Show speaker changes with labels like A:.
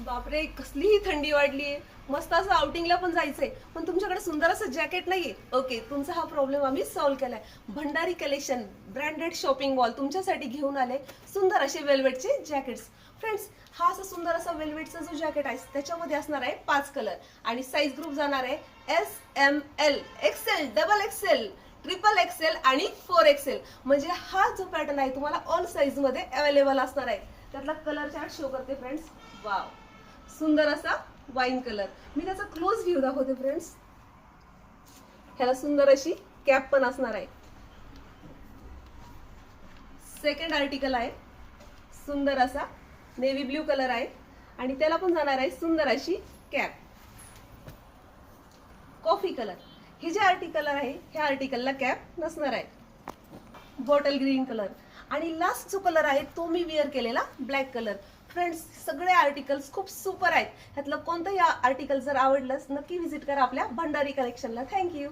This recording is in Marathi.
A: बापरे, कसलीही थंडी वाढलीये. मस्त असं आउटिंगला पण जायचंय, पण तुमच्याकडे सुंदर असं जॅकेट नाहीये. ओके, तुमचा हा प्रॉब्लेम आम्ही सॉल्व्ह केलाय. Bhandari collection branded shopping mall तुमच्यासाठी घेऊन आले सुंदर असे वेल्वेटचे जॅकेट्स. फ्रेंड्स, हा असा सुंदर असा वेल्वेटचा जो जॅकेट आहे त्याच्यामध्ये असणार आहे 5 कलर आणि साईज ग्रुप जाणार आहे SML, XL, XXL, XXL आणि 4XL. म्हणजे हा जो पॅटर्न आहे तुम्हाला ऑल साईज मध्ये अवेलेबल असणार आहे. त्यातला कलर चार्ट शो करते फ्रेंड्स. वाव, सुंदर असा वाईन कलर. मी त्याचा क्लोज व्ह्यू दाखवते फ्रेंड्स. ह्याला सुंदर अशी कॅप पण असणार आहे. सेकंड आर्टिकल आहे सुंदर असा नेव्ही ब्ल्यू कलर आहे आणि त्याला पण जाणार आहे सुंदर अशी कॅप. कॉफी कलर हे जे आर्टिकल आहे ह्या आर्टिकलला कॅप नसणार आहे. बॉटल ग्रीन कलर आणि लास्ट जो कलर आहे तो मी वेअर केलेला ब्लॅक कलर. फ्रेंड्स, सगळे आर्टिकल्स खूप सुपर आहेत. ह्यातलं कोणतंही आर्टिकल जर आवडलंच नक्की व्हिजिट करा आपल्या भंडारी कलेक्शनला. थँक्यू.